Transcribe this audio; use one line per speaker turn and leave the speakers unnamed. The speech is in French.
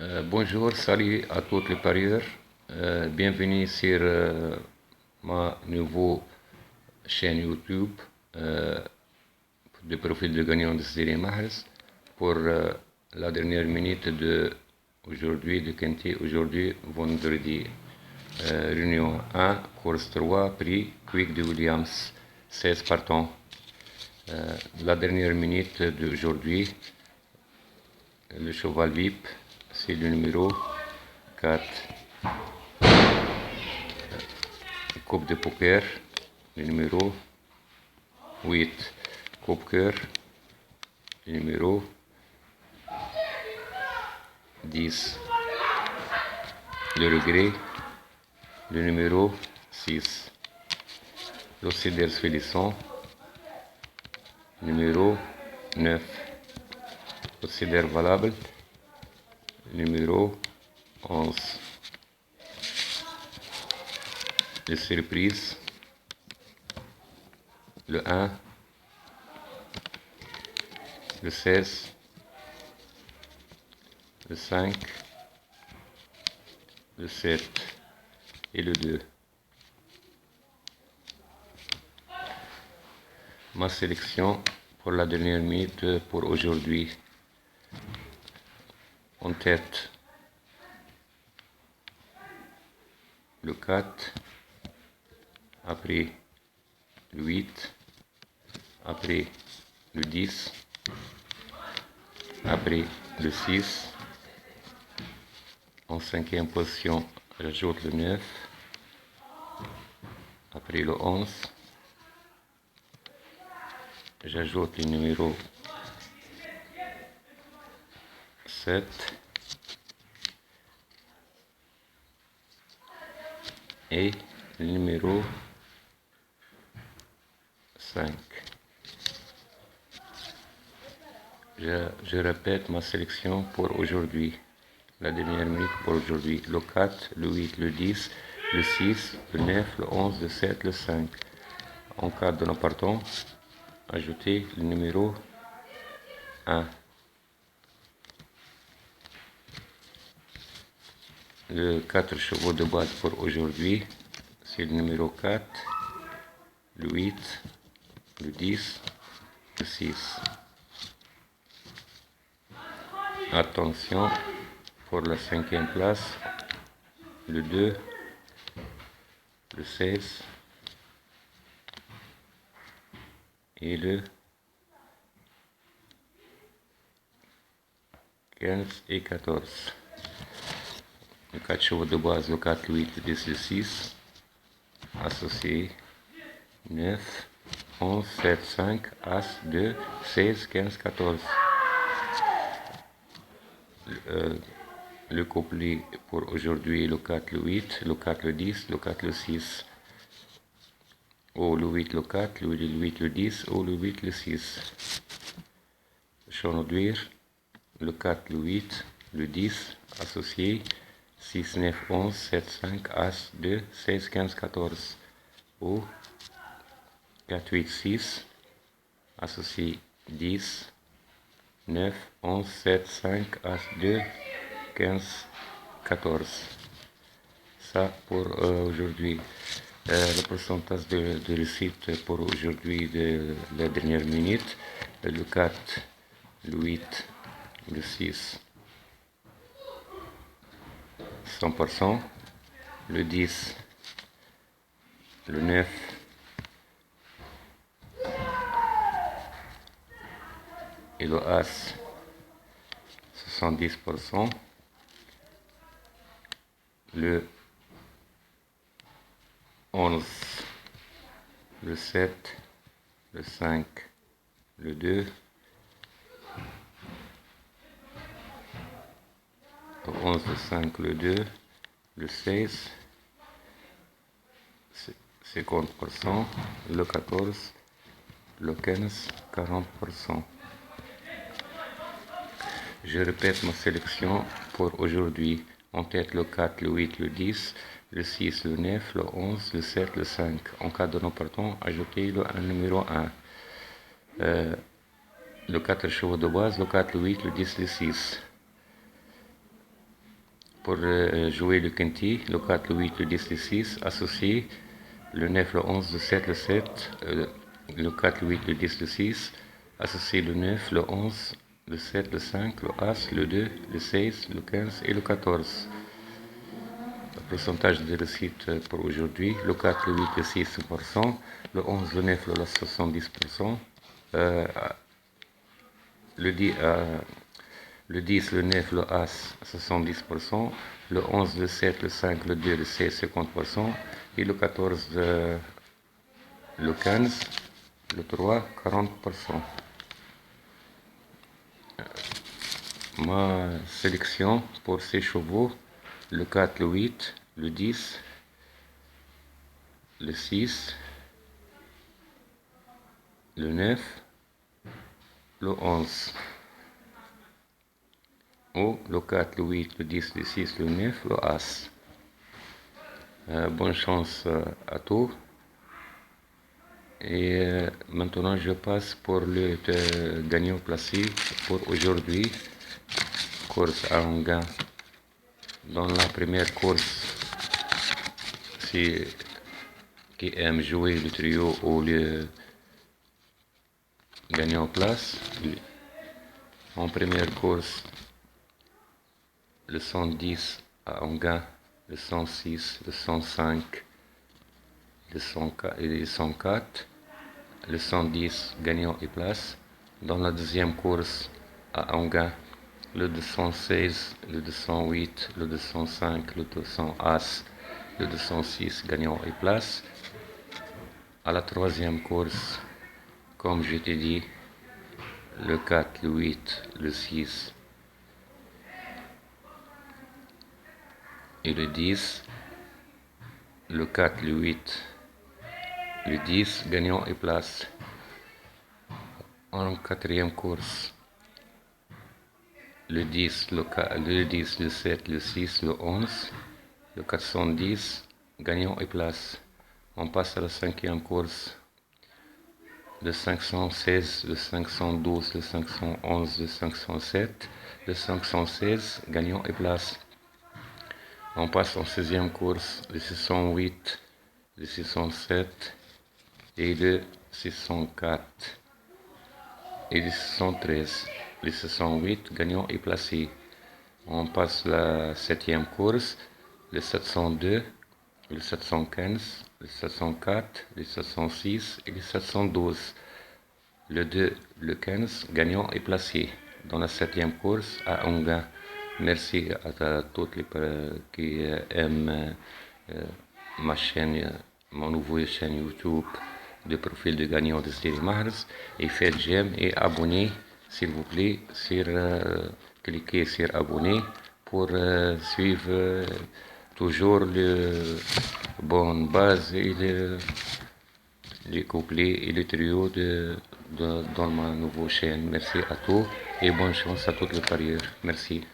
Bonjour, salut à tous les parieurs. Bienvenue sur ma nouvelle chaîne YouTube du profil de gagnant de Sidi Mahrez pour la dernière minute de aujourd'hui de Kenti. Aujourd'hui, vendredi, réunion 1, course 3, prix Quick de Williams, 16 partants. La dernière minute d'aujourd'hui, le cheval VIP, c'est le numéro 4. Coupe de poker, le numéro 8. Coupe cœur, le numéro 10. Le regret, le numéro 6. L'Océder Félixon, numéro 9. L'Océder Valable, numéro 11. Les surprises, le 1, le 16, le 5, le 7 et le 2. Ma sélection pour la dernière minute pour aujourd'hui. En tête, le 4, après le 8, après le 10, après le 6, en cinquième position, j'ajoute le 9, après le 11, j'ajoute le numéro 7 et le numéro 5. Je répète ma sélection pour aujourd'hui. La dernière minute pour aujourd'hui. Le 4, le 8, le 10, le 6, le 9, le 11, le 7, le 5. En cas de nos partants, ajoutez le numéro 1. Le 4 chevaux de base pour aujourd'hui, c'est le numéro 4, le 8, le 10, le 6. Attention, pour la cinquième place, le 2, le 16 et le 15 et 14. Le 4 chevaux de base, le 4, le 8, le 10, le 6. Associé 9, 11, 7, 5, As, 2, 16, 15, 14. Le couplet pour aujourd'hui, le 4, le 8, le 4, le 10, le 4, le 6. Ou le 8, le 4, le 8, le 10, ou le 8, le 6. Chenauduire, le 4, le 8, le 10, associé 6, 9, 11, 7, 5, As, 2, 16, 15, 14. Ou 4, 8, 6, associé 10, 9, 11, 7, 5, As, 2, 15, 14. Ça pour aujourd'hui. Le pourcentage de réussite pour aujourd'hui de la dernière minute, le 4, le 8, le 6, 100%, le 10, le 9, et le As, 70%, le 11, le 7, le 5, le 2, le 11, le 5, le 2, le 16, 50%, le 14, le 15, 40%. Je répète ma sélection pour aujourd'hui. En tête le 4, le 8, le 10, le 6, le 9, le 11, le 7, le 5. En cas de non partant, ajoutez le numéro 1. Le 4 chevaux de base, le 4, le 8, le 10, le 6. pour jouer le quintet, le 4, le 8, le 10, le 6, associé, le 9, le 11, le 7, le 7, le 4, le 8, le 10, le 6, associé le 9, le 11, le 7, le 5, le As, le 2, le 16, le 15 et le 14. Le pourcentage de réussite pour aujourd'hui, le 4, le 8, le 6, 100%, le 11, le 9, le 70%, le 10, le 9, le As, 70%, le 11, le 7, le 5, le 2, le 16, 50%, et le 14, le 15, le 3, 40%. Ma sélection pour ces chevaux, le 4, le 8, le 10, le 6, le 9, le 11. Ou le 4, le 8, le 10, le 6, le 9, le As. Bonne chance à tous. Et maintenant, je passe pour le gagnant placé pour aujourd'hui. Course à un gain. Dans la première course, si qui aime jouer le trio ou le gagnant place, en première course, le 110 à un gain, le 106, le 105, le 104 et le 104, le 110 gagnant et place. Dans la deuxième course à un gain, le 216, le 208, le 205, le 200 As, le 206 gagnant et place. À la troisième course, comme je t'ai dit, le 4, le 8, le 6 et le 10, le 4, le 8, le 10 gagnant et place. En quatrième course, le 10, le 10, le 7, le 6, le 11, le 410 gagnant et place. On passe à la cinquième course, le 516, le 512, le 511, le 507, le 516 gagnant et place. On passe en sixième course, le 608, le 607 et le 604 et le 613. Le 608 gagnant et placé. On passe la septième course, le 702, le 715, le 704, le 706 et le 712. Le 2, le 15 gagnant et placé. Dans la septième course à un gain. Merci à toutes les qui aiment ma chaîne, mon nouveau chaîne YouTube de profil de gagnant de Sidi Mahrez. Et faites j'aime et abonnez, s'il vous plaît, cliquez sur abonner pour suivre toujours le bonne base et les couplets et les trios dans ma nouvelle chaîne. Merci à tous et bonne chance à toutes les parieurs. Merci.